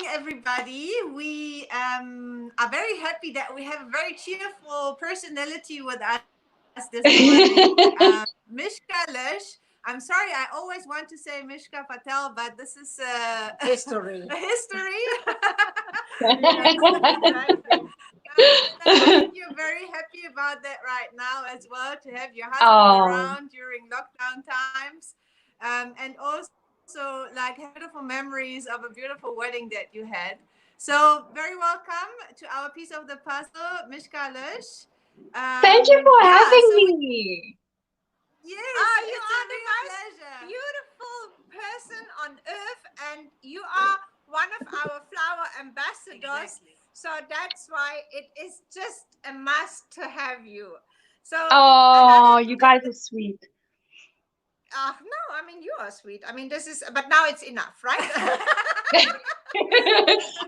everybody. We are very happy that we have a very cheerful personality with us this morning. Mishka Loesch. I'm sorry, I always want to say Mishka Patel, but this is history. a history. Yes, exactly. And I think you're very happy about that right now as well, to have your husband Oh, around during lockdown times. And also like have beautiful memories of a beautiful wedding that you had. So very welcome to our piece of the puzzle, Mishka Loesch. thank you for Yeah, having so me. yes, You it's a are the real most pleasure. beautiful person on earth, and you are one of our flower ambassadors. Exactly. So that's why it is just a must to have you. So Oh, another, you guys are sweet. no, I mean you are sweet. I mean this is, but now it's enough, right?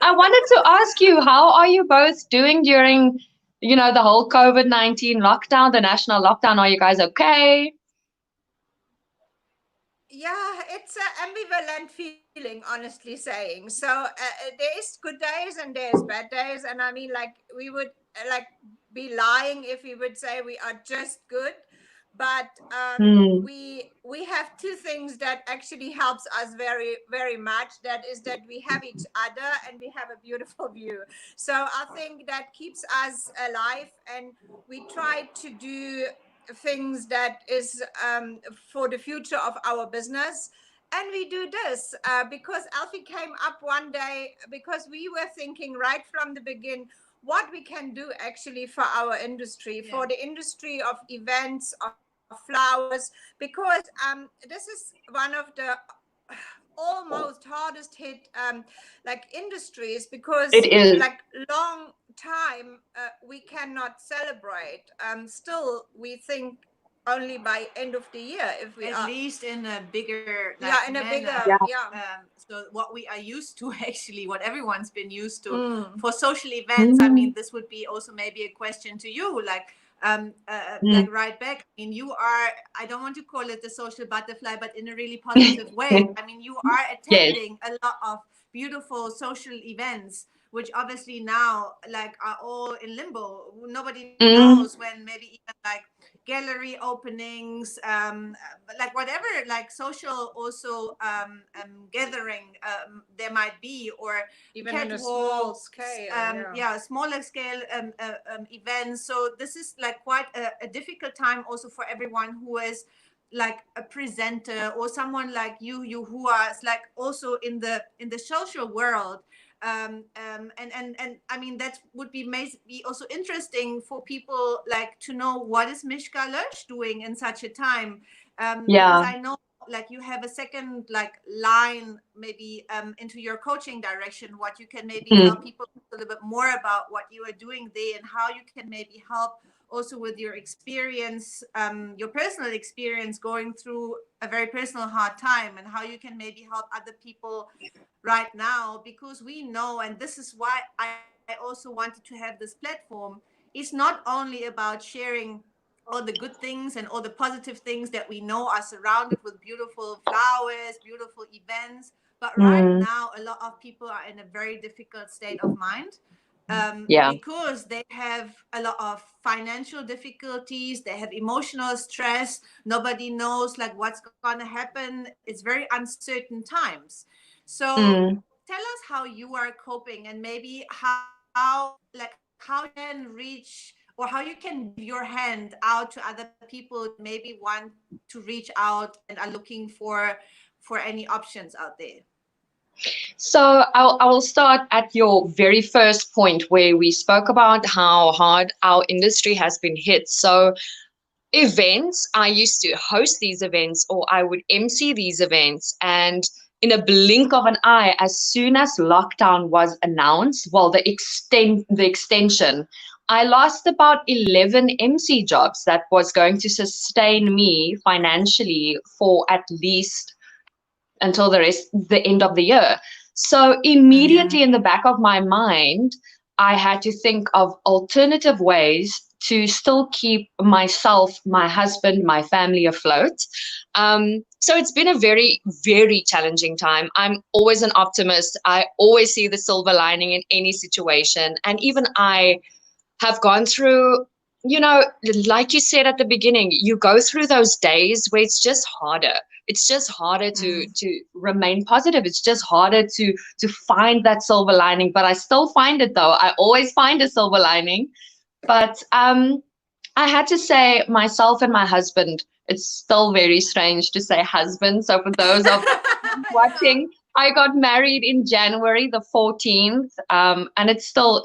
I wanted to ask you, how are you both doing during, the whole COVID-19 lockdown, the national lockdown? Are you guys okay? Yeah, it's an ambivalent feeling, honestly saying. So there is good days and there's bad days, and I mean, like we would like be lying if we would say we are just good. But Hmm. we have two things that actually helps us very much. That is that we have each other and we have a beautiful view. So I think that keeps us alive, and we try to do things that is for the future of our business. And we do this because Alfie came up one day because we were thinking right from the beginning what we can do actually for our industry, Yeah. for the industry of events, of flowers, because this is one of the almost hardest hit like industries, because It is. like long time we cannot celebrate. Still we think only by end of the year if we At are, least in a bigger yeah, like in a manner. bigger, Yeah. yeah. So what we are used to actually, what everyone's been used to Mm. for social events. I Mm, mean, this would be also maybe a question to you, mm. like right back. I mean, you are. I don't want to call it the social butterfly, but in a really positive way. I mean, you are Yes. attending a lot of beautiful social events, which obviously now like are all in limbo. Nobody knows Mm, when maybe even like gallery openings, like whatever, like social also gathering there might be, or Even in a small catwalks, scale, yeah. yeah, smaller scale events. So this is like quite a difficult time also for everyone who is like a presenter or someone like you who are like also in the social world. And I mean that would be maybe also interesting for people like to know what is Mishka Loesch doing in such a time, because yeah. I know like you have a second like line maybe into your coaching direction, what you can maybe tell Mm, people a little bit more about what you are doing there and how you can maybe help also with your experience, your personal experience going through a very personal hard time, and how you can maybe help other people right now. Because we know, and this is why I also wanted to have this platform, it's not only about sharing all the good things and all the positive things that we know are surrounded with beautiful flowers, beautiful events, but right mm, now a lot of people are in a very difficult state of mind, yeah. because they have a lot of financial difficulties, they have emotional stress, nobody knows like what's going to happen, it's very uncertain times. So Mm. tell us how you are coping, and maybe how you can reach, or how you can give your hand out to other people that maybe want to reach out and are looking for any options out there. So I will start at your very first point where we spoke about how hard our industry has been hit. So events, I used to host these events or I would MC these events, and in a blink of an eye, as soon as lockdown was announced, well, the extension, I lost about 11 MC jobs that was going to sustain me financially for at least until the end of the year. So Yeah. immediately in the back of my mind, I had to think of alternative ways to still keep myself, my husband, my family afloat. So it's been a very, very challenging time. I'm always an optimist. I always see the silver lining in any situation. And even I have gone through, you know, like you said at the beginning, you go through those days where it's just harder. It's just harder to remain positive. It's just harder to find that silver lining. But I still find it though. I always find a silver lining. But I had to say myself and my husband, it's still very strange to say husband. So for those of watching, I got married in January the 14th, and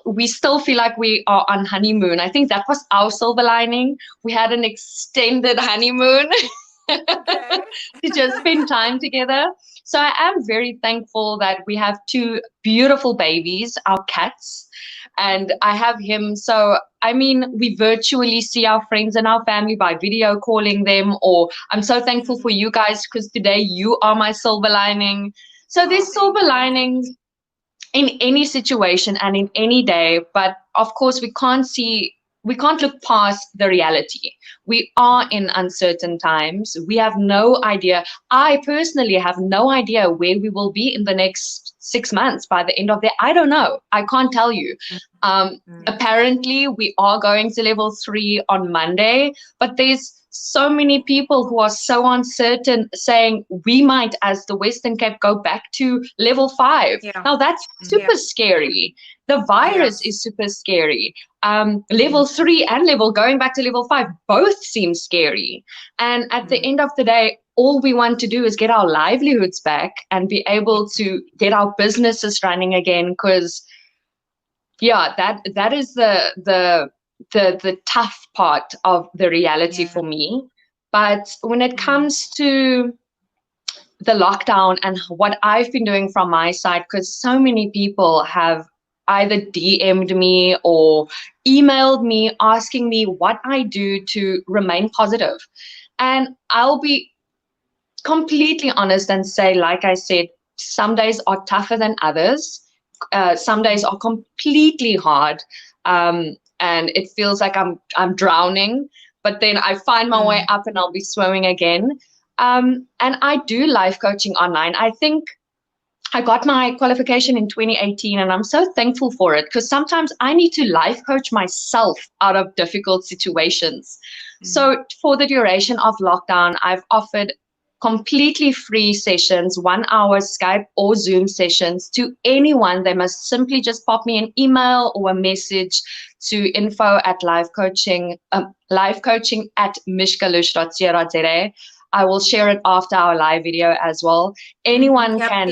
we still feel like we are on honeymoon. I think that was our silver lining. We had an extended honeymoon to just spend time together. So I am very thankful that we have two beautiful babies, our cats, and I have him. So, I mean, we virtually see our friends and our family by video calling them, or I'm so thankful for you guys because today you are my silver lining. So there's silver linings in any situation and in any day, but of course we can't look past the reality. We are in uncertain times. We have no idea. I personally have no idea where we will be in the next 6 months by the end of the I don't know. I can't tell you. Apparently we are going to level 3 on Monday, but there's so many people who are so uncertain saying we might, as the Western Cape, go back to level 5. Now that's super scary. The virus is super scary. Level 3 and going back to level 5 both seem scary. And at the end of the day, all we want to do is get our livelihoods back and be able to get our businesses running again. Because that is the tough part of the reality for me. But when it comes to the lockdown and what I've been doing from my side, because so many people have either DM'd me or emailed me asking me what I do to remain positive. And I'll be completely honest and say, like I said, some days are tougher than others. Some days are completely hard. And it feels like I'm drowning, but then I find my way up and I'll be swimming again. And I do life coaching online. I think I got my qualification in 2018 and I'm so thankful for it because sometimes I need to life coach myself out of difficult situations. So for the duration of lockdown, I've offered completely free sessions, 1 hour Skype or Zoom sessions to anyone. They must simply just pop me an email or a message to lifecoaching at mishkaloesch.co.za. I will share it after our live video as well. Anyone can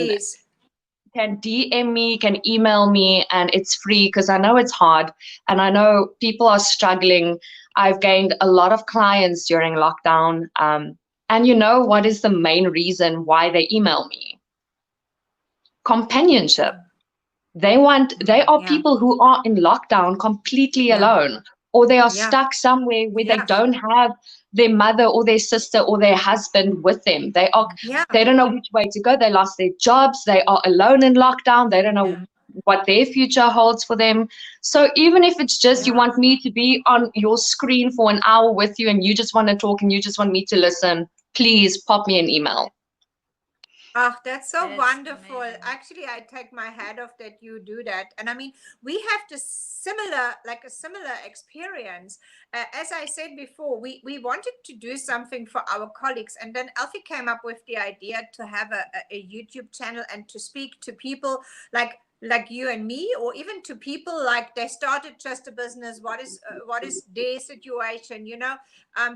DM me, can email me, and it's free because I know it's hard and I know people are struggling. I've gained a lot of clients during lockdown. And you know what is the main reason why they email me? Companionship. They are people who are in lockdown completely alone, or they are stuck somewhere where they don't have their mother or their sister or their husband with them. They don't know which way to go. They lost their jobs. They are alone in lockdown. They don't know what their future holds for them. So even if it's just you want me to be on your screen for an hour with you and you just want to talk and you just want me to listen, please pop me an email. Oh, that's so wonderful. Amazing. Actually, I take my hat off that you do that. And I mean, we have a similar experience. As I said before, we wanted to do something for our colleagues. And then Alfie came up with the idea to have a YouTube channel and to speak to people like you and me, or even to people like they started just a business. What is their situation?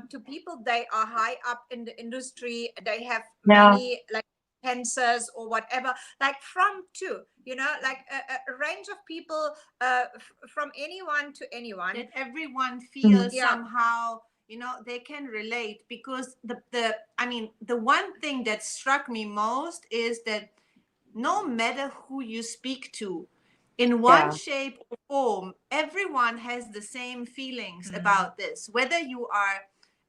To people, they are high up in the industry. They have many cancers or whatever, like a range of people, from anyone to anyone, that everyone feels somehow they can relate. Because the one thing that struck me most is that no matter who you speak to, in one shape or form, everyone has the same feelings about this, whether you are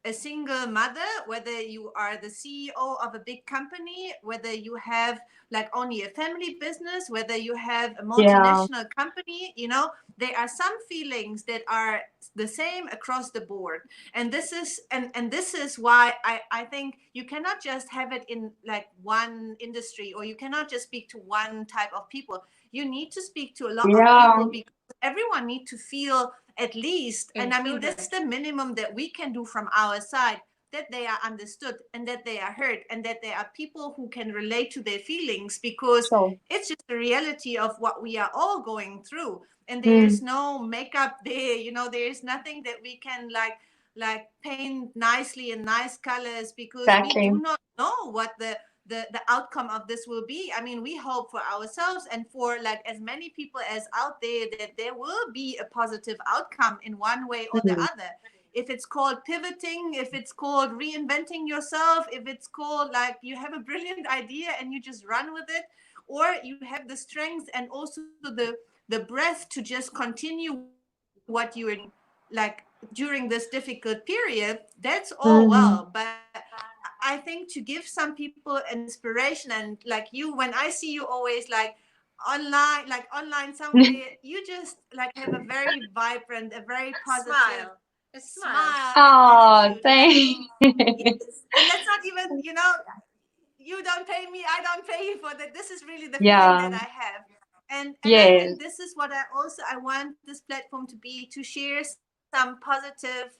a single mother, whether you are the CEO of a big company, whether you have like only a family business, whether you have a Yeah. multinational company, you know, there are some feelings that are the same across the board. And this is and this is why I think you cannot just have it in like one industry, or you cannot just speak to one type of people. You need to speak to a lot of Yeah. people, because everyone needs to feel at least, and I mean, that's Included. the minimum that we can do from our side, that they are understood and that they are heard and that there are people who can relate to their feelings, because So, it's just the reality of what we are all going through. And there's mm, no makeup there, you know, there's nothing that we can like paint nicely in nice colors, because we exactly. do not know what the outcome of this will be. I mean, we hope for ourselves and for like as many people as out there that there will be a positive outcome in one way or the Mm, other. If it's called pivoting, if it's called reinventing yourself, if it's called like you have a brilliant idea and you just run with it, or you have the strength and also the breath to just continue what you are doing, like during this difficult period, that's all mm, well. But I think to give some people an inspiration, and like you, when I see you always like online somewhere, you just like have a very vibrant, a very positive Smile. A smile. smile and oh, attitude. And I thank. think, yes, and that's not even, you know, you don't pay me, I don't pay you for that. This is really the feeling Yeah. that I have. And I Yes. think this is what I want this platform to be, to share some positive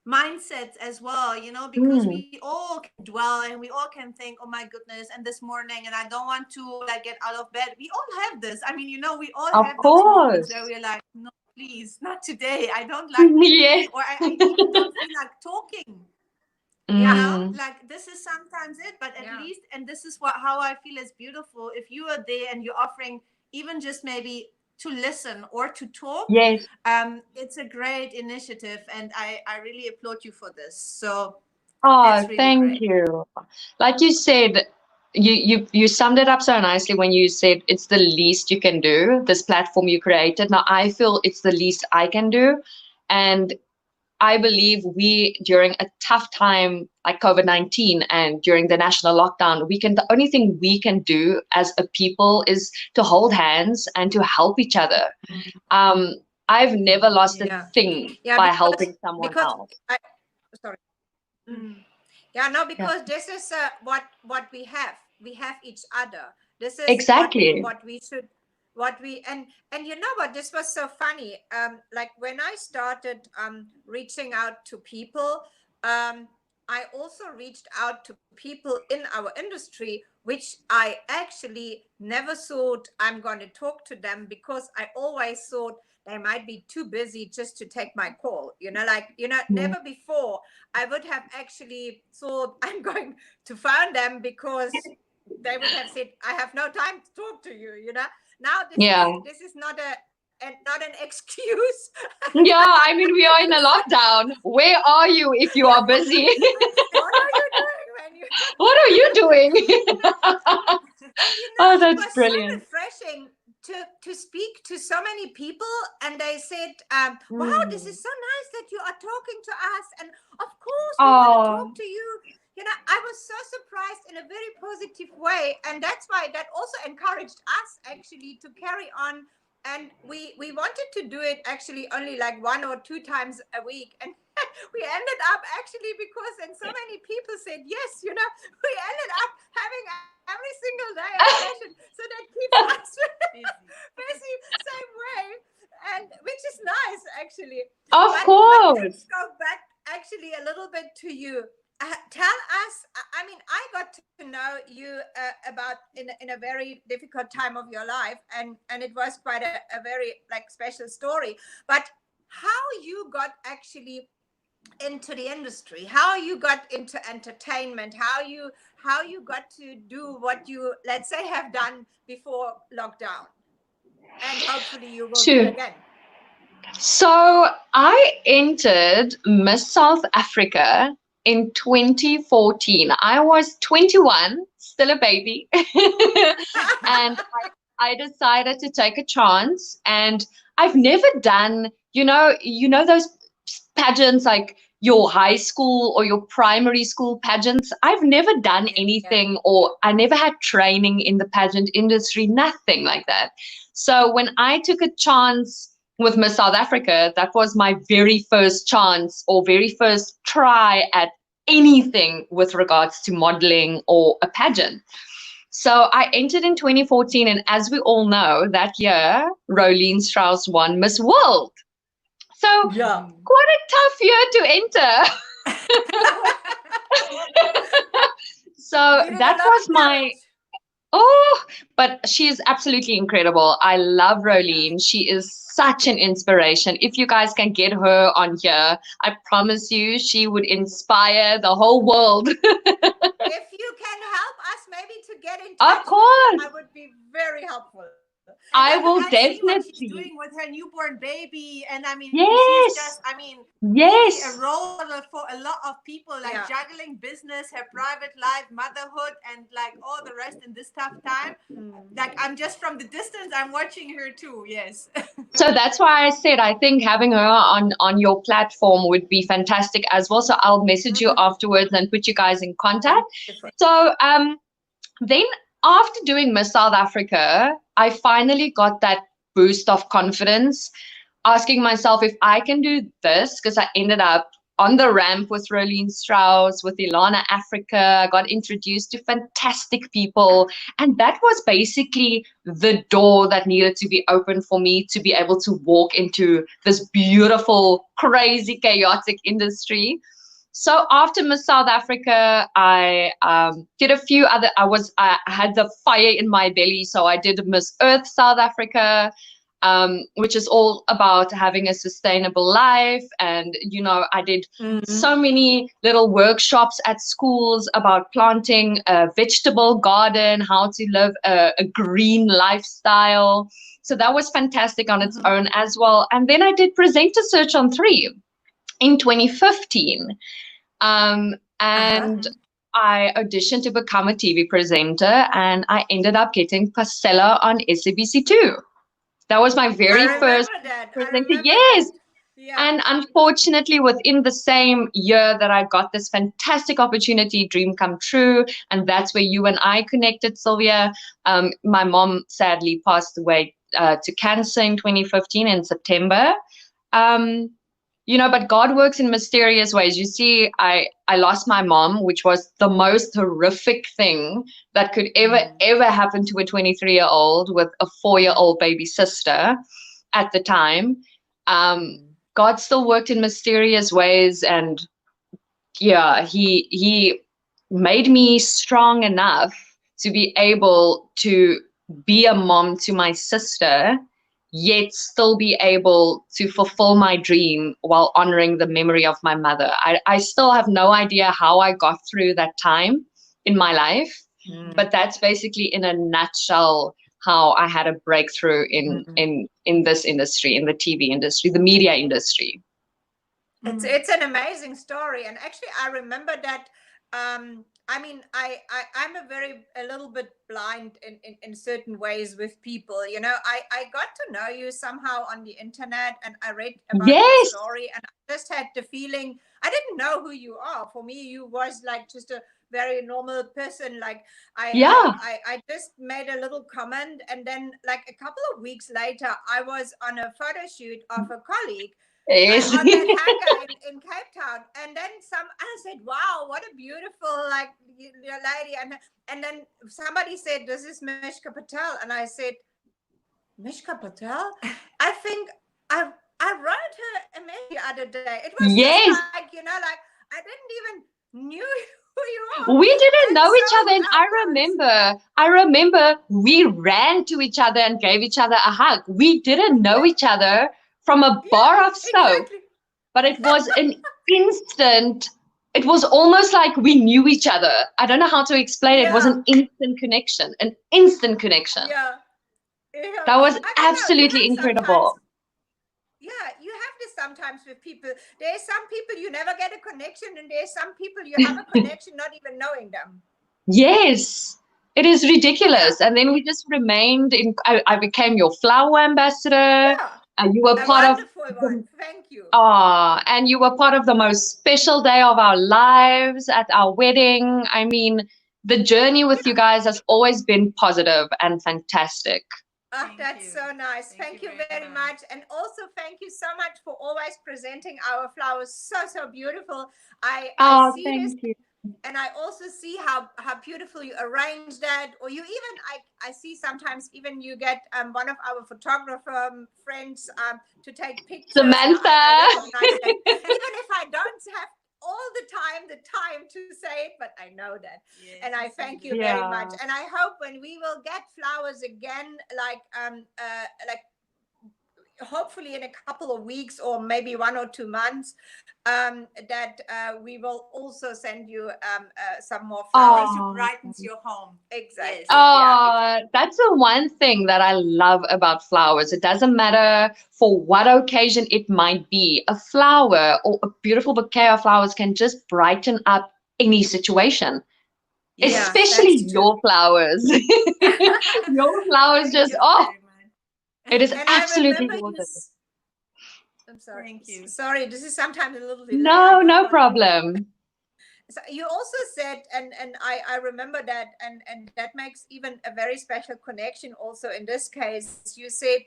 mindsets as well, you know, because Mm, we all can dwell and we all can think, oh my goodness, and this morning and I don't want to like get out of bed. We all have this. I mean, you know, we all of have those moments where course. we're like, no, please, not today, I don't like it, Yes. or I even don't feel like talking, you Yeah. know, Mm, like this is sometimes it. But at Yeah. least, and this is what how I feel is beautiful, if you are there and you're offering even just maybe to listen or to talk, yes. it's a great initiative, and I really applaud you for this. So Oh, that's really thank great. you. Like you said, you summed it up so nicely when you said it's the least you can do, this platform you created. Now I feel it's the least I can do. And I believe we, during a tough time like COVID-19 and during the national lockdown, the only thing we can do as a people is to hold hands and to help each other. Um, I've never lost a Yeah. thing Yeah. by Because helping someone because else. I sorry. Mm. Yeah, no, Yeah. because this is what we have. We have each other. This is Exactly. what we should, what we and you know what? This was so funny. Like when I started reaching out to people, I also reached out to people in our industry, which I actually never thought I'm going to talk to them, because I always thought they might be too busy just to take my call. You know, like, you know, Mm. never before I would have actually thought I'm going to phone them, because they would have said, I have no time to talk to you, you know. Now Yeah. this is not not an excuse. Yeah, I mean, we are in a lockdown. Where are you if you are busy? What are you doing when you What are you doing? and you know, Oh, it that's was so brilliant. refreshing to speak to so many people, and they said, wow, this Mm. is so nice that you are talking to us, and of course we want to talk Oh, to you. You know, I was so surprised in a very positive way, and that's why that also encouraged us actually to carry on. And we wanted to do it actually only like 1 or 2 times a week, and we ended up actually, because then so many people said yes, you know, we ended up having every single day a session, so that keeps us busy same way, and which is nice actually. of But let's course. go back actually a little bit to you. Tell us, I mean, I got to know you about in a very difficult time of your life, and it was quite a very like special story. But how you got actually into the industry, how you got into entertainment, how you got to do what you, let's say, have done before lockdown, and hopefully you will do Sure. again. So I entered Miss South Africa in 2014. I was 21, still a baby. And I decided to take a chance, and I've never done, you know those pageants like your high school or your primary school pageants. I've never done anything, or I never had training in the pageant industry, nothing like that. So when I took a chance with Miss South Africa, that was my very first chance or very first try at anything with regards to modeling or a pageant. So I entered in 2014, and as we all know, that year, Rolene Strauss won Miss World. So quite a tough year to enter. So that was my, but she is absolutely incredible. I love Rolene. She is such an inspiration. If you guys can get her on here, I promise you she would inspire the whole world. If you can help us maybe to get in touch, of course, I would be very helpful. I will definitely. What she's doing with her newborn baby, and I mean, yes, she's just, I mean, yes, really a role model for a lot of people, like juggling business, her private life, motherhood, and like all the rest in this tough time. Like, I'm just from the distance, I'm watching her too. Yes. So that's why I said I think having her on your platform would be fantastic as well. So I'll message you afterwards and put you guys in contact. So then after doing Miss South Africa, I finally got that boost of confidence, asking myself if I can do this, because I ended up on the ramp with Rolene Strauss, with Ilana Africa. I got introduced to fantastic people. And that was basically the door that needed to be open for me to be able to walk into this beautiful, crazy, chaotic industry. So after Miss South Africa, I did a few other, I had the fire in my belly. So I did Miss Earth South Africa, which is all about having a sustainable life. And, you know, I did so many little workshops at schools about planting a vegetable garden, how to live a green lifestyle. So that was fantastic on its own as well. And then I did Presenter Search on 3 in 2015. And I auditioned to become a TV presenter, and I ended up getting Pasella on SABC2. That was my very first presenter. Yes. Yeah. And unfortunately, within the same year that I got this fantastic opportunity, dream come true, and that's where you and I connected, Sylvia. My mom sadly passed away to cancer in 2015 in September. You know, but God works in mysterious ways. You see, I lost my mom, which was the most horrific thing that could ever happen to a 23-year-old with a 4-year-old baby sister at the time. God still worked in mysterious ways, and yeah, he made me strong enough to be able to be a mom to my sister, yet still be able to fulfill my dream while honoring the memory of my mother. I still have no idea how I got through that time in my life, but that's basically in a nutshell how I had a breakthrough in this industry, in the TV industry, the media industry. It's an amazing story. And actually, I remember that I mean, I'm a little bit blind in certain ways with people. You know, I got to know you somehow on the internet, and I read about your story, and I just had the feeling, I didn't know who you are. For me, you was like just a very normal person. Like I just made a little comment, and then like a couple of weeks later, I was on a photo shoot of a colleague. Yes. On that hangar in Cape Town, and then I said, wow, what a beautiful like lady, and then somebody said, this is Mishka Patel, and I said, Mishka Patel? I think I wrote her a mail the other day. It was just like, you know, like I didn't even knew who you are. We didn't know each other, and I remember we ran to each other and gave each other a hug. We didn't know each other from a bar of soap, but it was an instant, it was almost like we knew each other. I don't know how to explain it. It was an instant connection, Yeah. That was absolutely incredible. Yeah, you have this sometimes with people. There's some people you never get a connection, and there's some people you have a connection not even knowing them. Yes. It is ridiculous. And then we just remained I became your flower ambassador. You were A part of wonderful the one. Thank you. And you were part of the most special day of our lives at our wedding. I mean, the journey with you guys has always been positive and fantastic. Oh, Thank that's you. so nice. Thank Thank you you very very much. much. And also thank you so much for always presenting our flowers so beautiful. I Oh, see this, thank you. and I also see how beautiful you arrange that. Or you even, I see sometimes even you get one of our photographer friends to take pictures. I Samantha. recognize that. Even if I don't have all the time to say it, but I know that. Yes, And I you see thank you that. very Yeah. much. And I hope when we will get flowers again, like hopefully in a couple of weeks or maybe 1 or 2 months, that we will also send you some more flowers. Flowers to Oh. brightens your home. Exactly. Yes. Oh, that's the one thing that I love about flowers. It doesn't matter for what occasion it might be. A flower or a beautiful bouquet of flowers can just brighten up any situation, Yes. especially that's true. your flowers. Your flowers Thank just, you oh, very much. it is And I absolutely remember gorgeous. I'm sorry. Thank you. Sorry, this is sometimes a little delay. No, no problem. So you also said, and I remember that, and that makes even a very special connection. Also in this case, you said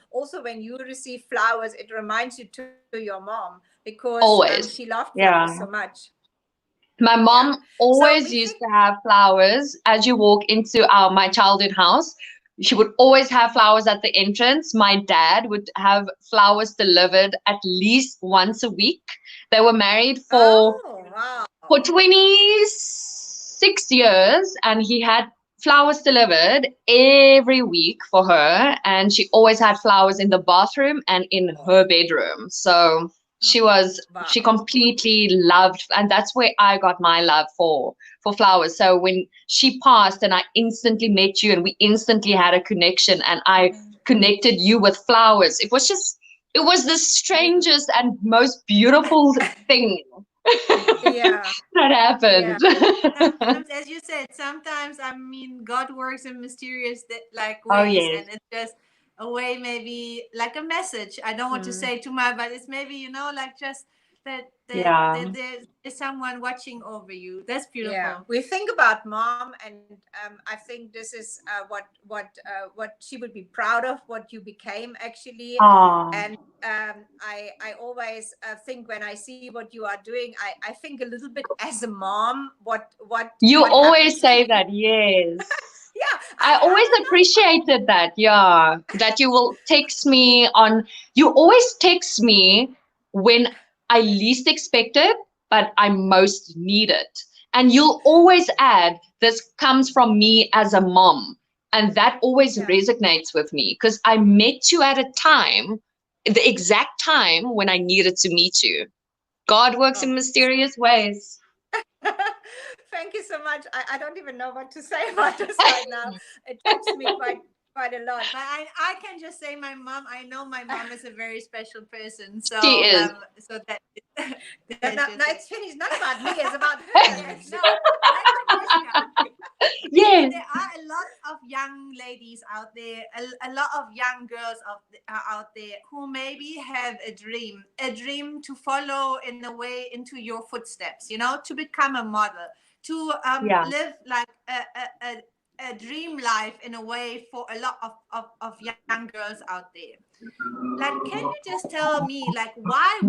also when you receive flowers, it reminds you to your mom because Always. she loved Yeah. flowers so much. My mom So always we used think, to have flowers as you walk into my childhood house. She would always have flowers at the entrance. My dad would have flowers delivered at least once a week. They were married for oh wow, 26 years, and he had flowers delivered every week for her, and she always had flowers in the bathroom and in her bedroom. So wow. she completely loved, and that's where I got my love for flowers. So when she passed and I instantly met you and we instantly had a connection and I connected you with flowers, it was the strangest and most beautiful thing Yeah, that yeah, happened. Sometimes, as you said, sometimes I mean God works in mysterious Oh ways, yes. and it's just a way, maybe like a message. I don't want to say too much, but it's maybe like just Yeah. that there's someone watching over you. That's yeah. beautiful. We think about mom, and I think this is what she would be proud of, what you became actually. Oh, And I always think when I see what you are doing, I think a little bit as a mom, you what always happens to say you. that, yes. Yeah, I always I don't know. appreciated that, yeah. That you will text me you always text me when I least expect it, but I most need it. And you'll always add, this comes from me as a mom. And that always Yeah. resonates with me because I met you at a time, the exact time when I needed to meet you. God works in Oh. mysterious ways. Thank you so much. I don't even know what to say about this right now. It touched me quite a lot. But I can just say my mom. I know my mom is a very special person. She So is. so that No, that's no, just it. it's finished. Not about me. It's about her. Yes. No. Back to Mishka. Maybe Yes. there are a lot of young ladies out there, a lot of young girls out there who maybe have a dream to follow in a way into your footsteps, to become a model, to Yeah. live like a dream life in a way for a lot of young girls out there. Like, can you just tell me, like, why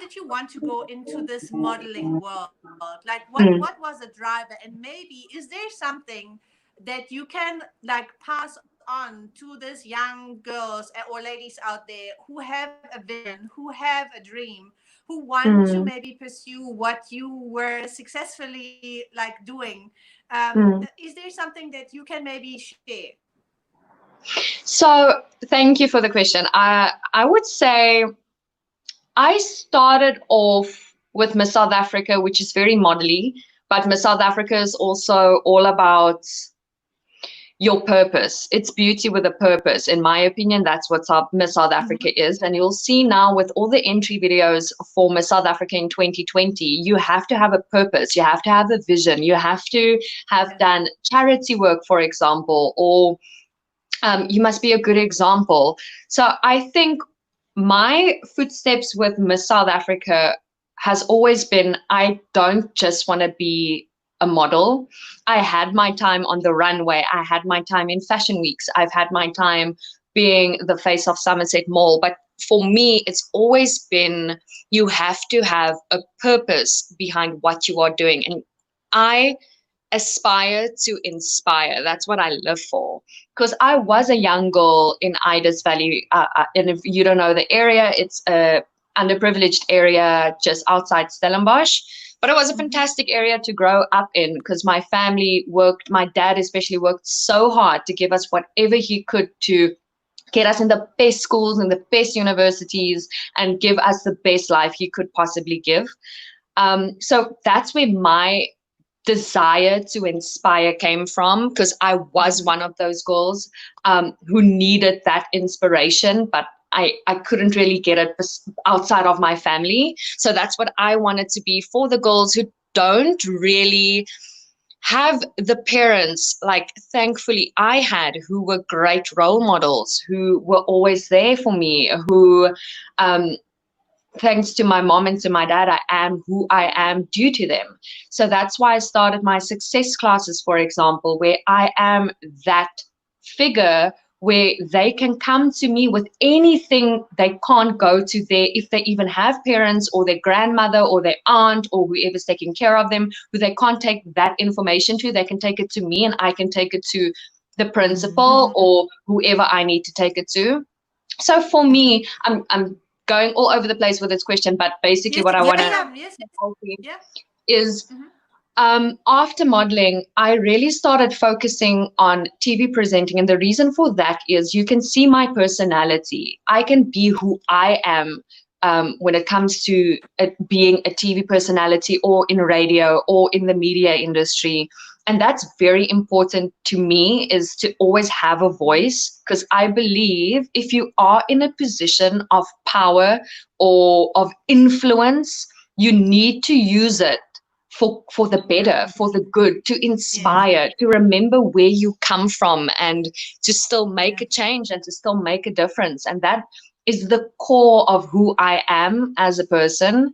did you want to go into this modeling world? Like, Mm. what was the driver? And maybe is there something that you can like pass on to these young girls or ladies out there who have a vision, who have a dream, who want to Mm. maybe pursue what you were successfully like doing? Mm. Is there something that you can maybe share? So thank you for the question. I would say I started off with Miss South Africa, which is very modelly, but Miss South Africa is also all about your purpose. It's beauty with a purpose. In my opinion, that's what Miss South Africa is. And you'll see now with all the entry videos for Miss South Africa in 2020, you have to have a purpose. You have to have a vision. You have to have done charity work, for example, or you must be a good example. So I think my footsteps with Miss South Africa has always been, I don't just want to be a model. I had my time on the runway. I had my time in fashion weeks. I've had my time being the face of Somerset Mall. But for me, it's always been, you have to have a purpose behind what you are doing. And I aspire to inspire. That's what I live for. Because I was a young girl in Ida's Valley. And if you don't know the area, it's a underprivileged area just outside Stellenbosch. But it was a fantastic area to grow up in because my family worked, my dad especially worked so hard to give us whatever he could to get us in the best schools and the best universities and give us the best life he could possibly give. So that's where my desire to inspire came from, because I was one of those girls who needed that inspiration, but I couldn't really get it outside of my family. So that's what I wanted to be for the girls who don't really have the parents, like thankfully I had, who were great role models, who were always there for me, who thanks to my mom and to my dad, I am who I am due to them. So that's why I started my success classes, for example, where I am that figure where they can come to me with anything they can't go to their, if they even have parents or their grandmother or their aunt or whoever's taking care of them, who they can't take that information to, they can take it to me and I can take it to the principal or whoever I need to take it to. So for me, I'm going all over the place with this question, but basically Yes, what I want to yes, yeah. is after modeling, I really started focusing on TV presenting. And the reason for that is you can see my personality. I can be who I am when it comes to being a TV personality or in radio or in the media industry. And that's very important to me, is to always have a voice, because I believe if you are in a position of power or of influence, you need to use it for the better, for the good, to inspire, to remember where you come from and to still make a change and to still make a difference. And that is the core of who I am as a person.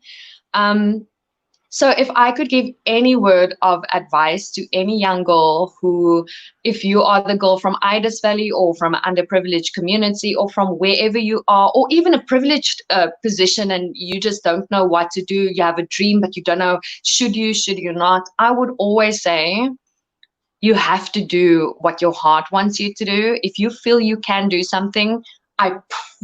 So if I could give any word of advice to any young girl who, if you are the girl from Ida's Valley or from an underprivileged community or from wherever you are, or even a privileged position and you just don't know what to do, you have a dream, but you don't know, should you not? I would always say, you have to do what your heart wants you to do. If you feel you can do something, I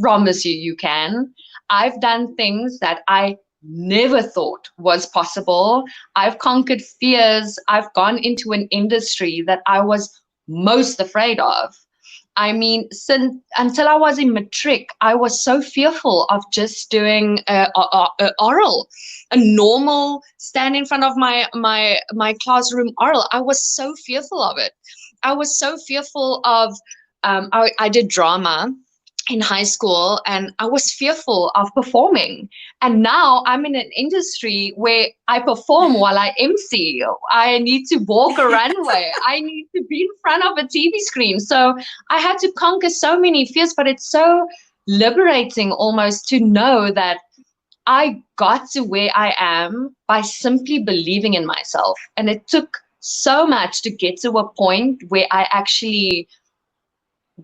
promise you can. I've done things that I never thought was possible. I've conquered fears. I've gone into an industry that I was most afraid of. I mean, since until I was in matric, I was so fearful of just doing oral, a normal stand in front of my classroom oral. I was so fearful of it. I was so fearful of. I did drama in high school and I was fearful of performing. And now I'm in an industry where I perform while I MC. I need to walk a runway. I need to be in front of a TV screen. So I had to conquer so many fears, but it's so liberating almost to know that I got to where I am by simply believing in myself. And it took so much to get to a point where I actually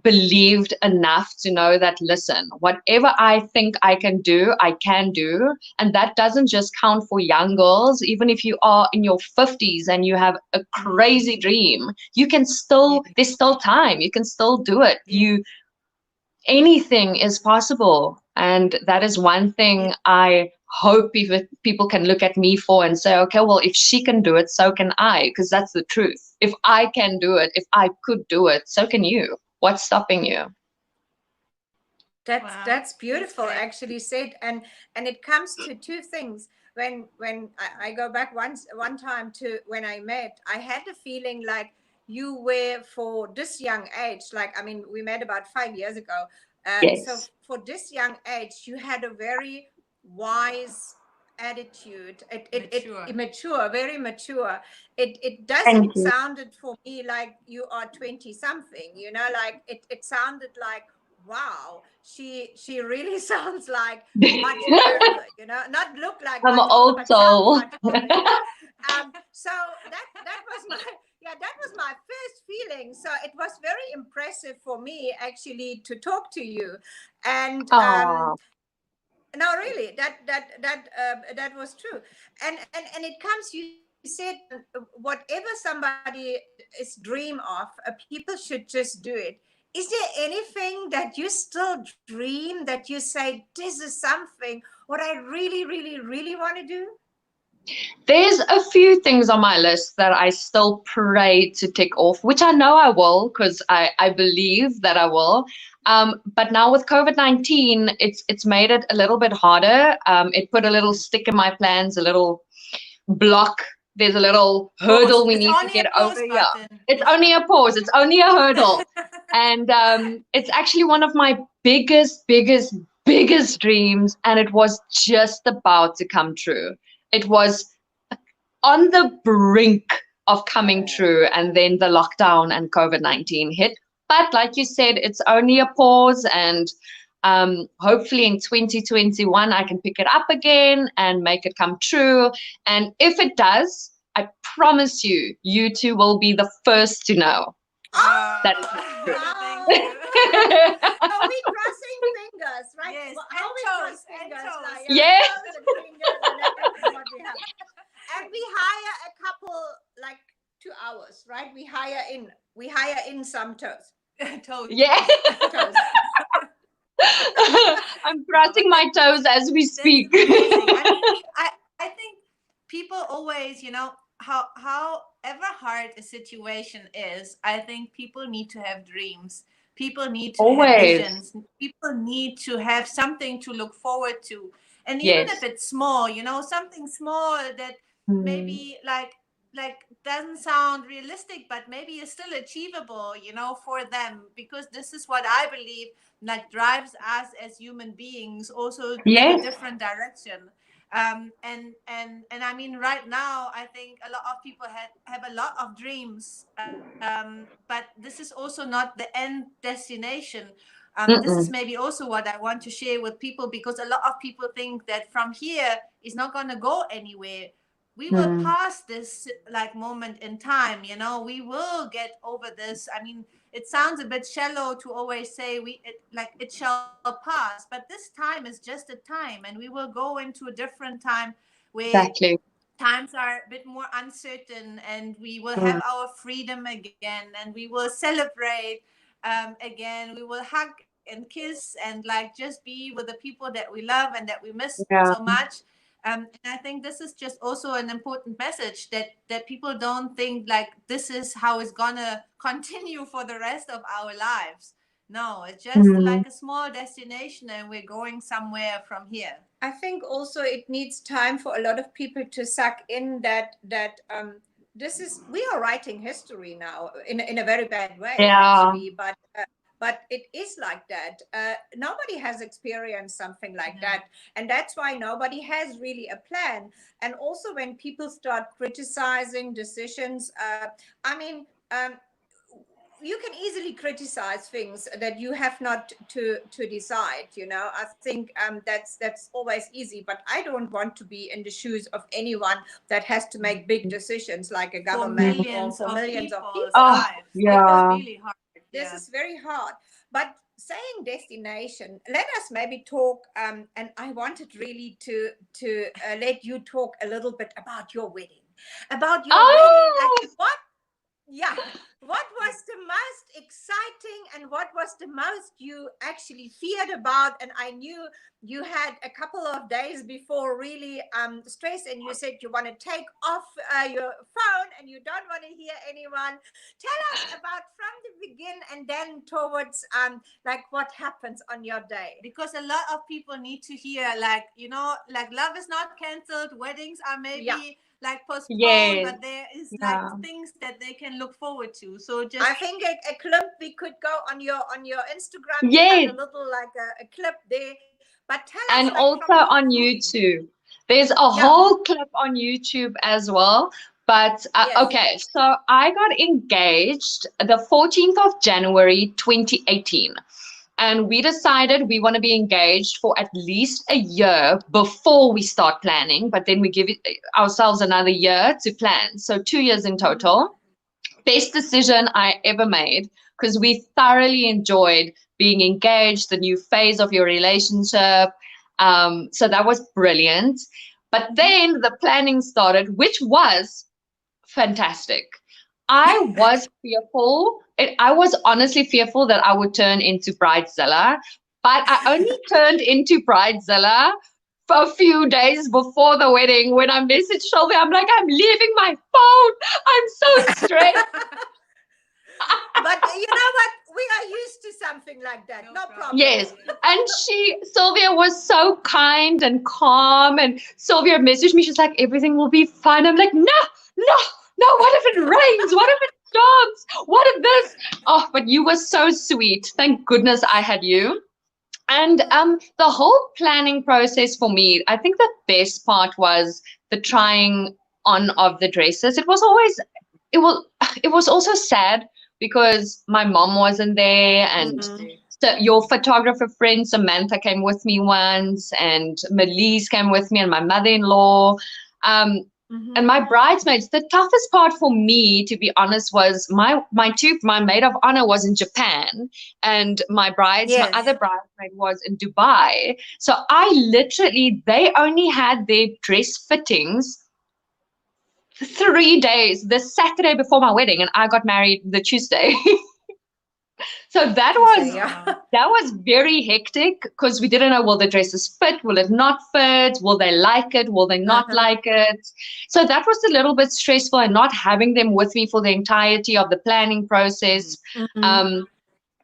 believed enough to know that, listen, whatever I think I can do, I can do. And that doesn't just count for young girls. Even if you are in your 50s and you have a crazy dream, you can still, there's still time. You can still do it. Anything is possible. And that is one thing I hope people can look at me for and say, okay, well, if she can do it, so can I, because that's the truth. If I can do it, if I could do it, so can you. What's stopping you? That's beautiful, actually said, and it comes to two things. When I go back one time to when I met, I had a feeling like you were, for this young age, like, I mean, we met about 5 years ago. So Yes. for this young age, you had a very wise attitude. Mature. Immature, very mature. It Thank doesn't you. sounded for me like you are 20 something, you know, like it sounded like, wow, she really sounds like much older, you know, not look like I'm an much older, old but sounds soul. much older, you know. So that was my, yeah, that was my first feeling. So it was very impressive for me actually to talk to you. And Ah, no, really, that was true. And it comes, you said, whatever somebody is dream of, people should just do it. Is there anything that you still dream, that you say, this is something what I really, really, really want to do? there's a few things on my list that I still pray to tick off, which I know I will because I believe that I will. But now with COVID-19, it's made it a little bit harder. It put a little stick in my plans, a little block. There's a little Pause. hurdle we It's need to only a get pause over. Yeah, button, it's only Mishka. a pause. It's only a hurdle. And it's actually one of my biggest dreams. And it was just about to come true. It was on the brink of coming true. And then the lockdown and COVID-19 hit. But like you said, it's only a pause. And hopefully in 2021, I can pick it up again and make it come true. And if it does, I promise you, you two will be the first to know that it is Oh, true. thank Wow. you. Are we crossing fingers, right? Yes, How and we toes, cross and fingers, toes. like, yeah, Yes. toes and fingers and everything what we have. And we hire a couple, like 2 hours, right? We hire in some toes. Toes. Yeah. Toes. I'm No, but crossing my toes as we that's speak. amazing. I mean, I think people always, however hard a situation is, I think people need to have dreams. People need to have Always. visions. People need to have something to look forward to. And even if Yes. it's small, something small that Mm. maybe like doesn't sound realistic, but maybe is still achievable, for them, because this is what I believe like drives us as human beings also in a Yes. different direction. And I mean, right now I think a lot of people have a lot of dreams, but this is also not the end destination. This is Mm-mm. maybe also what I want to share with people, because a lot of people think that from here is not going to go anywhere. We will Mm. pass this like moment in time, we will get over this. I mean, it sounds a bit shallow to always say it shall pass, but this time is just a time, and we will go into a different time where Exactly. times are a bit more uncertain, and we will have Mm. our freedom again, and we will celebrate again. We will hug and kiss and like just be with the people that we love and that we miss so Yeah. much. And I think this is just also an important message, that people don't think like this is how it's gonna continue for the rest of our lives. No, it's just Mm. like a small destination, and we're going somewhere from here. I think also it needs time for a lot of people to suck in that this is, we are writing history now in a very bad way Yeah. actually, but it is like that. Nobody has experienced something like Yeah. that, and that's why nobody has really a plan. And also when people start criticizing decisions, I mean, you can easily criticize things that you have not to decide. I think that's always easy, but I don't want to be in the shoes of anyone that has to make big decisions, like a For government or millions for of millions of people's people. Oh, lives. This is yeah. really hard. This Yeah. is very hard. But saying destination, let us maybe talk, and I wanted really to let you talk a little bit about your wedding, Oh, like what, yeah, what was the most exciting and what was the most you actually feared about? And I knew you had a couple of days before really stress, and you said you want to take off your phone and you don't want to hear anyone. Tell us about from the begin and then towards like what happens on your day. Because a lot of people need to hear, like, like love is not canceled, weddings are maybe Yeah. like postponed, yes. but there is like Yeah. things that they can look forward to. So just I think a clip we could go on your Instagram. You had Yes. a little like a clip there, but tell us And like from also your on feeling. YouTube. There's a Yeah. whole clip on YouTube as well. But Yes. okay, so I got engaged the 14th of January 2018. And we decided we want to be engaged for at least a year before we start planning. But then we give ourselves another year to plan. So 2 years in total. Best decision I ever made because we thoroughly enjoyed being engaged, the new phase of your relationship. So that was brilliant. But then the planning started, which was fantastic. I was fearful. I was honestly fearful that I would turn into Bridezilla, but I only turned into Bridezilla for a few days before the wedding when I messaged Shelby. I'm like, I'm leaving my phone. I'm so stressed. But you know what? We are used to something like that. No problem. Yes. And Sylvia was so kind and calm. And Sylvia messaged me. She's like, everything will be fine. I'm like, no, what if it rains? What if it storms? What if this? Oh, but you were so sweet. Thank goodness I had you. And the whole planning process for me, I think the best part was the trying on of the dresses. It was also sad because my mom wasn't there, and so your photographer friend Samantha came with me once, and Melise came with me, and my mother-in-law. And my bridesmaids, the toughest part for me, to be honest, was my maid of honor was in Japan, and my other bridesmaid was in Dubai. So they only had their dress fittings 3 days, the Saturday before my wedding, and I got married the Tuesday. So that was very hectic because we didn't know, will the dresses fit? Will it not fit? Will they like it? Will they not like it? So that was a little bit stressful, and not having them with me for the entirety of the planning process.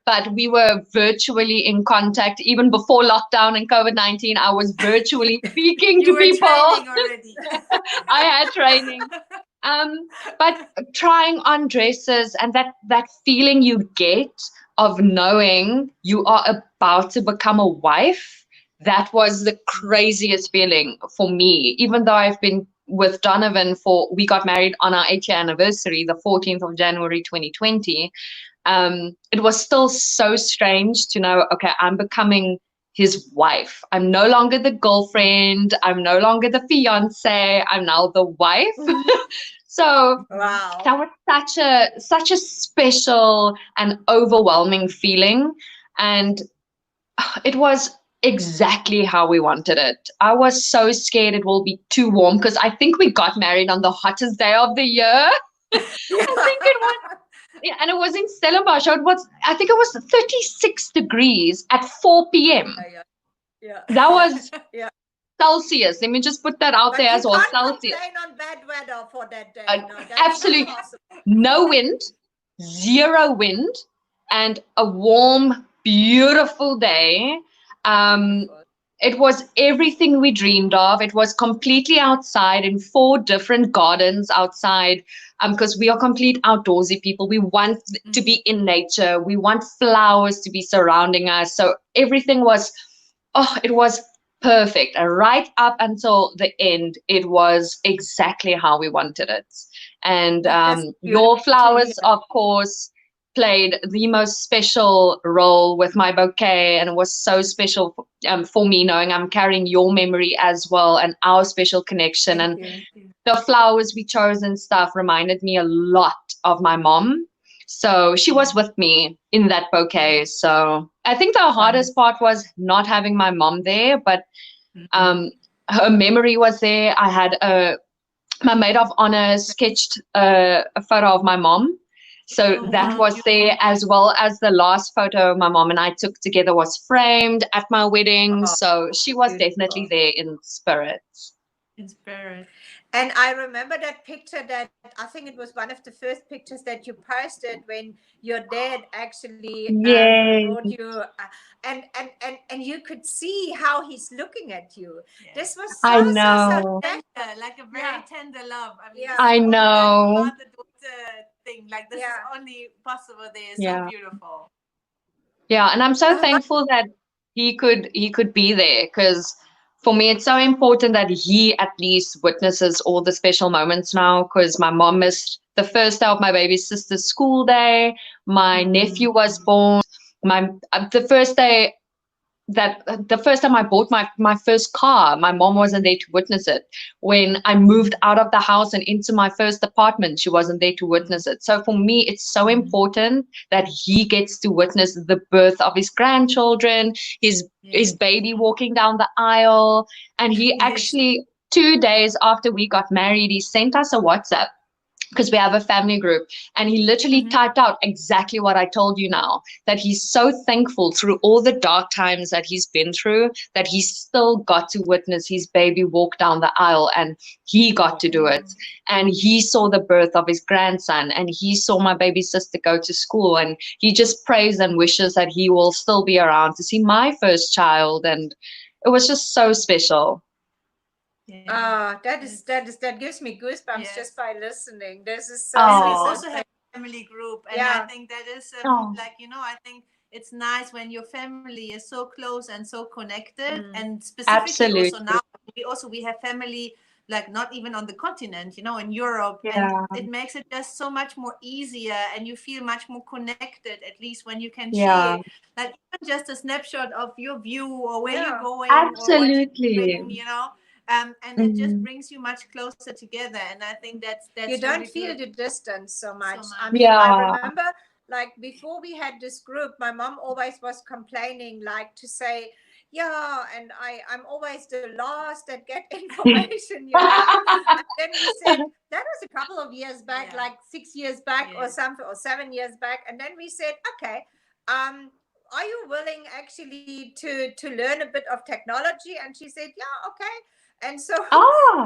But we were virtually in contact even before lockdown and COVID-19. I was virtually speaking to people. Already. I had training. But trying on dresses and that feeling you get of knowing you are about to become a wife, that was the craziest feeling for me. Even though I've been with Donovan we got married on our 8-year anniversary, the 14th of January 2020. It was still so strange to know, okay, I'm becoming his wife. I'm no longer the girlfriend. I'm no longer the fiance. I'm now the wife. So that was such a special and overwhelming feeling. And it was exactly how we wanted it. I was so scared it will be too warm because I think we got married on the hottest day of the year. I think it was. Yeah, and it was in Stellenbosch. I think it was 36 degrees at 4 p.m. That was Celsius. Let me just put that out there as well. Celsius. You can't complain on bad weather for that day. Absolutely. No wind, 0 wind, and a warm, beautiful day. It was everything we dreamed of. It was completely outside in 4 different gardens outside, because we are complete outdoorsy people. We want to be in nature. We want flowers to be surrounding us. So everything was, it was perfect. Right up until the end, it was exactly how we wanted it. And your flowers, of course, played the most special role with my bouquet, and it was so special for me knowing I'm carrying your memory as well and our special connection. And the flowers we chose and stuff reminded me a lot of my mom. So she was with me in that bouquet. So I think the hardest part was not having my mom there, but her memory was there. I had my maid of honor sketched a photo of my mom. So that was there, as well as the last photo my mom and I took together was framed at my wedding. So she was definitely there in spirit. In spirit. And I remember that picture that I think it was one of the first pictures that you posted when your dad actually brought you, and you could see how he's looking at you. Yes. This was so, I know. so tender, like a very tender love. I mean, I know. Mother-daughter thing, like this is only possible there. It's so beautiful. Yeah, and I'm so thankful that he could be there, because For me, it's so important that he at least witnesses all the special moments now, because my mom missed the first day of my baby sister's school day. My nephew was born. My the first day that the first time I bought my first car, my mom wasn't there to witness it. When I moved out of the house and into my first apartment, she wasn't there to witness it. So for me, it's so important that he gets to witness the birth of his grandchildren, his baby walking down the aisle. And he actually, 2 days after we got married, he sent us a WhatsApp, because we have a family group, and he literally typed out exactly what I told you now, that he's so thankful through all the dark times that he's been through, that he still got to witness his baby walk down the aisle, and he got to do it. And he saw the birth of his grandson, and he saw my baby sister go to school, and he just prays and wishes that he will still be around to see my first child. And it was just so special. That gives me goosebumps just by listening. This is so. And we also have a family group, and I think that is like, I think it's nice when your family is so close and so connected, and specifically also now we have family like not even on the continent, in Europe, and it makes it just so much more easier, and you feel much more connected, at least when you can share like even just a snapshot of your view or where you're going, or what you're doing, and it just brings you much closer together. And I think that's you don't really feel good. the distance so much. I mean, I remember like before we had this group, my mom always was complaining, like to say, and I'm always the last that get information, And then we said, that was a couple of years back, like 6 years back or something, or 7 years back. And then we said, okay, are you willing actually to learn a bit of technology? And she said, yeah, okay. And so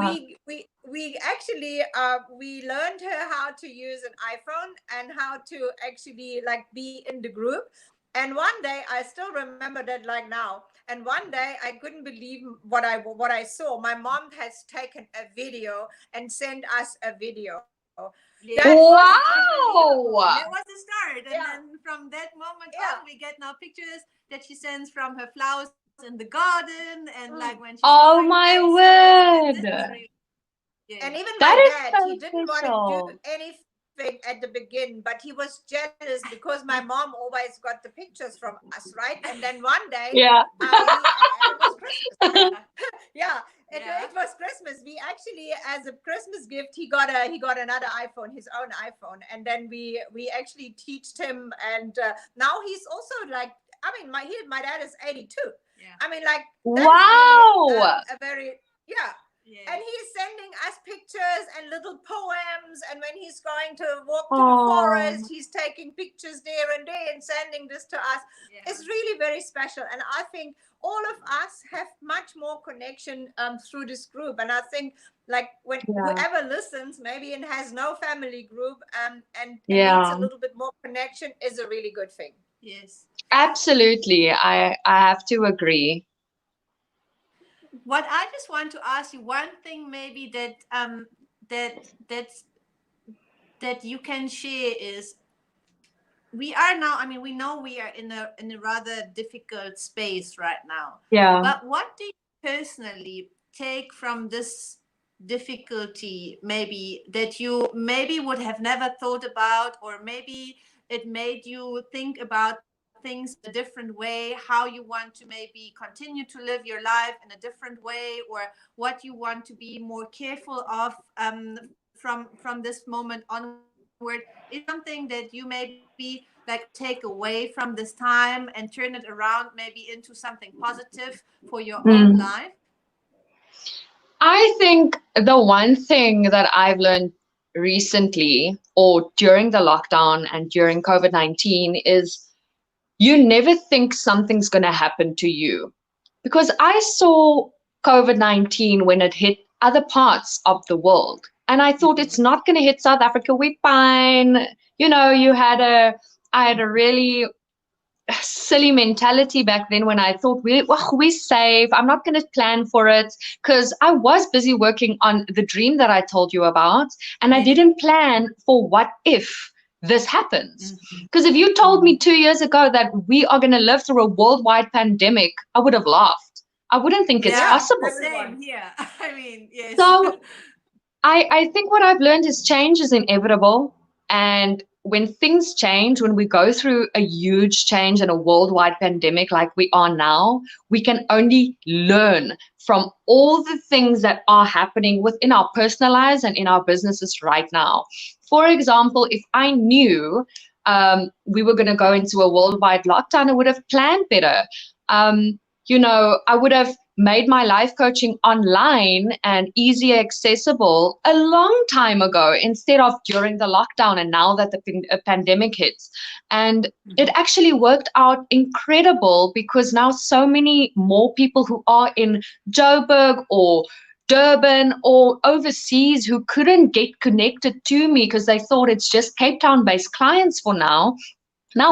we actually we learned her how to use an iPhone and how to actually like be in the group. And one day, I still remember that like now. And one day, I couldn't believe what I saw. My mom has taken a video and sent us a video. That was the start. And then from that moment on, we get now pictures that she sends from her flowers in the garden, and like when she's my word. And even my dad, he didn't want to do anything at the beginning, but he was jealous because my mom always got the pictures from us, right? And then one day, it was Christmas. It was Christmas. We actually, as a Christmas gift, he got another iPhone, his own iPhone, and then we actually taught him, and now he's also like, I mean, my dad is 82. I mean, like, really a very and he's sending us pictures and little poems, and when he's going to walk to the forest, he's taking pictures there and there and sending this to us. It's really very special, and I think all of us have much more connection through this group. And I think like when whoever listens maybe and has no family group and needs a little bit more connection is a really good thing. Yes, absolutely. I have to agree. What I just want to ask you, one thing maybe that you can share is, we are now, I mean, we know we are in a rather difficult space right now. But what do you personally take from this difficulty, maybe that you maybe would have never thought about, or maybe it made you think about things a different way, how you want to maybe continue to live your life in a different way, or what you want to be more careful of from this moment onward? Is something that you maybe like take away from this time and turn it around maybe into something positive for your own life? I think the one thing that I've learned recently, or during the lockdown and during COVID-19, is you never think something's going to happen to you. Because I saw COVID-19 when it hit other parts of the world, and I thought it's not going to hit South Africa. We're fine. I had a really silly mentality back then when I thought we're safe. I'm not going to plan for it, because I was busy working on the dream that I told you about, and I didn't plan for what if this happens. Because if you told me 2 years ago that we are going to live through a worldwide pandemic, I would have laughed. I wouldn't think it's Yeah, possible. same here. I mean, yes. So I think what I've learned is change is inevitable. And when things change, when we go through a huge change and a worldwide pandemic like we are now, we can only learn from all the things that are happening within our personal lives and in our businesses right now. For example, if I knew we were going to go into a worldwide lockdown, I would have planned better. I would have made my life coaching online and easier accessible a long time ago instead of during the lockdown and now that the pandemic hits. And it actually worked out incredible because now so many more people who are in Joburg or Durban or overseas who couldn't get connected to me because they thought it's just Cape Town based clients for now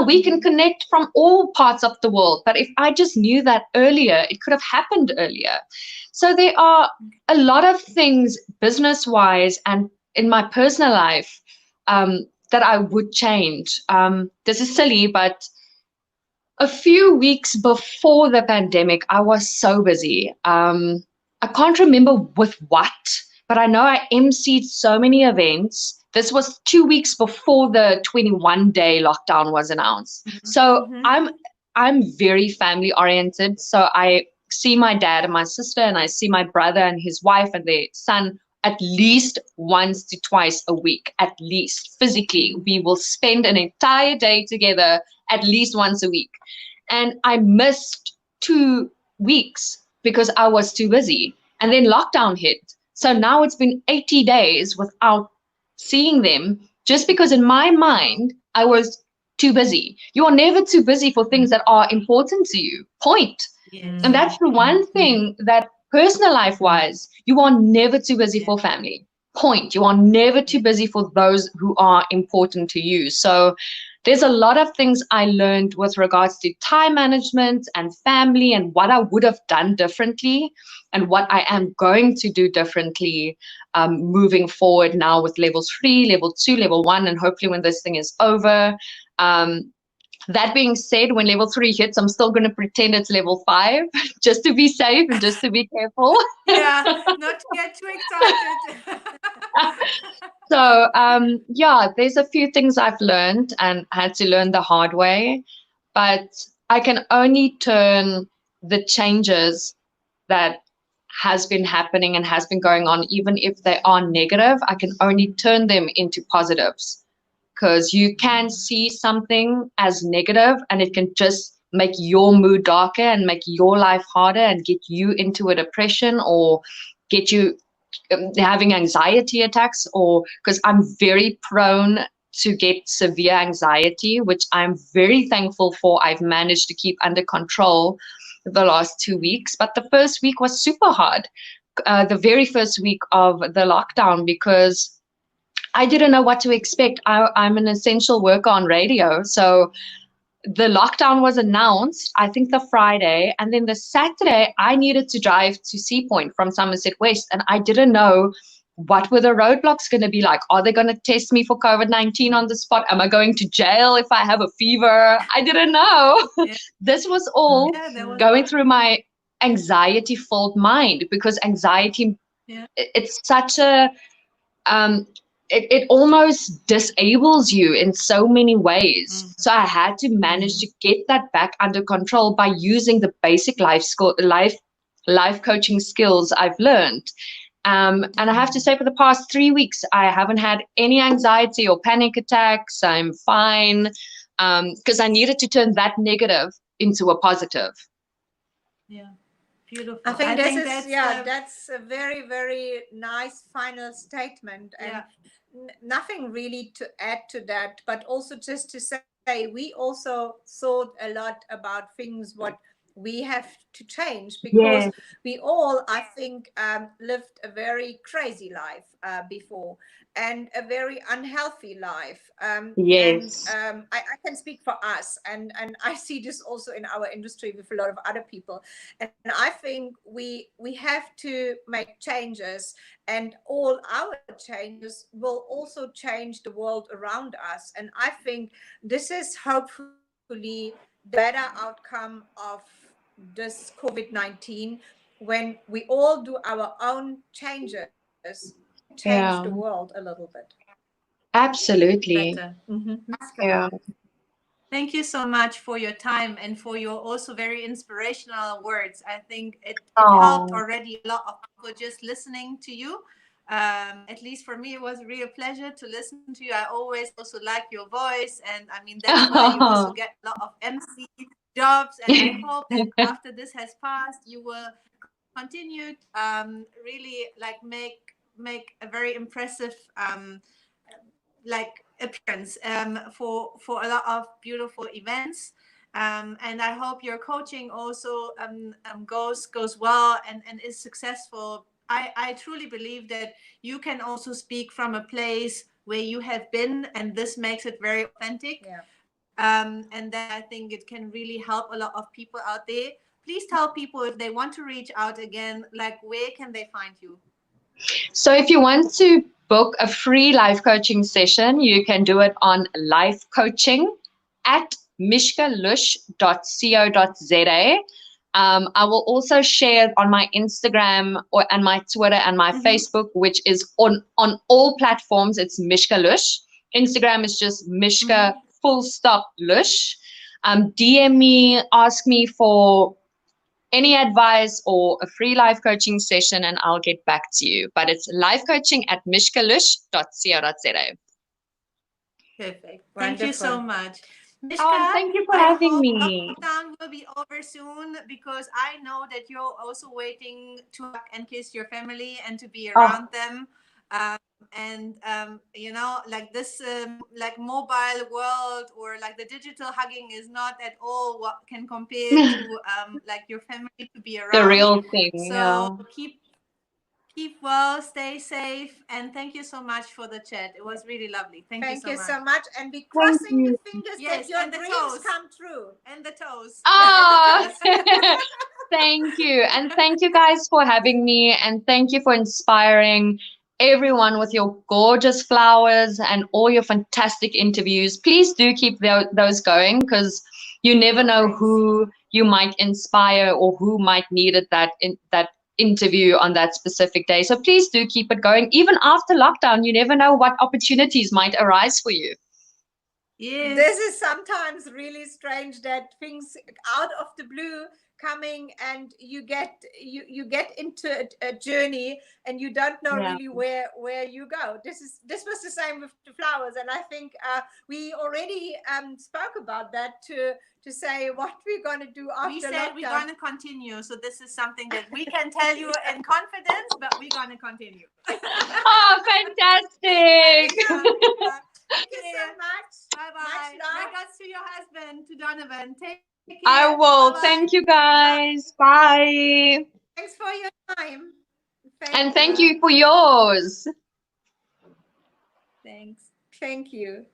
we can connect from all parts of the world. But if I just knew that earlier, it could have happened earlier. So there are a lot of things business-wise and in my personal life that I would change. This is silly, but a few weeks before the pandemic, I was so busy. I can't remember with what, but I know I emceed so many events. This was 2 weeks before the 21-day lockdown was announced. So I'm very family oriented. So I see my dad and my sister, and I see my brother and his wife and their son at least once to twice a week, at least physically. We will spend an entire day together at least once a week. And I missed 2 weeks because I was too busy. And then lockdown hit. So now it's been 80 days without seeing them just because in my mind, I was too busy. You are never too busy for things that are important to you. Point. Yes. And that's the one thing that personal life wise, you are never too busy for family. Point. You are never too busy for those who are important to you. So there's a lot of things I learned with regards to time management and family and what I would have done differently and what I am going to do differently moving forward now with level 3, level 2, level 1, and hopefully when this thing is over. That being said, when level 3 hits, I'm still going to pretend it's level 5 just to be safe and just to be careful. Yeah, not to get too excited. So, there's a few things I've learned and had to learn the hard way, but I can only turn the changes that has been happening and has been going on, even if they are negative, I can only turn them into positives. Because you can see something as negative and it can just make your mood darker and make your life harder and get you into a depression or get you having anxiety attacks, or because I'm very prone to get severe anxiety, which I'm very thankful for. I've managed to keep under control the last 2 weeks, but the first week was super hard. The very first week of the lockdown, because I didn't know what to expect. I'm an essential worker on radio. So the lockdown was announced, I think the Friday, and then the Saturday I needed to drive to Sea Point from Somerset West, and I didn't know what were the roadblocks going to be like. Are they going to test me for COVID-19 on the spot? Am I going to jail if I have a fever? I didn't know. Yeah. This was all going through my anxiety-filled mind, because anxiety, it's such a it almost disables you in so many ways. So I had to manage to get that back under control by using the basic life coaching skills I've learned. And I have to say, for the past 3 weeks, I haven't had any anxiety or panic attacks. I'm fine, because I needed to turn that negative into a positive. Yeah. Beautiful. I think that's a very, very nice final statement. And nothing really to add to that, but also just to say, we also thought a lot about things what we have to change, because we all, I think, lived a very crazy life before, and a very unhealthy life. And I can speak for us, and I see this also in our industry with a lot of other people. And I think we have to make changes, and all our changes will also change the world around us. And I think this is hopefully the better outcome of this COVID-19, when we all do our own changes, change the world a little bit. Absolutely. Better. Yeah. Thank you so much for your time and for your also very inspirational words. I think it helped already a lot of people just listening to you. At least for me, it was a real pleasure to listen to you. I always also like your voice, and I mean that's why you also get a lot of MC jobs. And I hope that after this has passed, you will continue really like make a very impressive like appearance for a lot of beautiful events. And I hope your coaching also goes well and is successful. I truly believe that you can also speak from a place where you have been, and this makes it very authentic. Yeah. And then I think it can really help a lot of people out there. Please tell people if they want to reach out again, like where can they find you? So if you want to book a free life coaching session, you can do it on life coaching at mishkaloesch.co.za. I will also share on my Instagram and my Twitter and my Facebook, which is on all platforms. It's Mishka Loesch. Instagram is just Mishka full stop Loesch. DM me, ask me for any advice or a free life coaching session, and I'll get back to you. But it's life coaching at mishkaloesch.co.za. Perfect. Thank you so much. Mishka, thank you for having me. Lockdown will be over soon, because I know that you're also waiting to hug and kiss your family and to be around them. You know, like this like mobile world or like the digital hugging is not at all what can compare to like your family to be around. The real thing. So keep well, stay safe, and thank you so much for the chat. It was really lovely. Thank you so much. And be crossing the fingers Yes, that your and the dreams toes. come true. And the toes. Oh, thank you. And thank you guys for having me. And thank you for inspiring everyone with your gorgeous flowers and all your fantastic interviews. Please do keep those going, because you never know who you might inspire or who might need it that interview on that specific day. So please do keep it going. Even after lockdown, you never know what opportunities might arise for you. Yes. This is sometimes really strange, that things out of the blue coming, and you get into a journey and you don't know really where you go. This was the same with the flowers, and I think we already spoke about that to say what we're going to do after. We said lockdown. We're going to continue, so this is something that we can tell you in confidence, but we're going to continue. Oh, fantastic. Thank you so much. Bye-bye. Regards to your husband, to Donovan. Take care. I will. Bye-bye. Thank you, guys. Bye. Thanks for your time. Thank you for yours. Thanks. Thank you.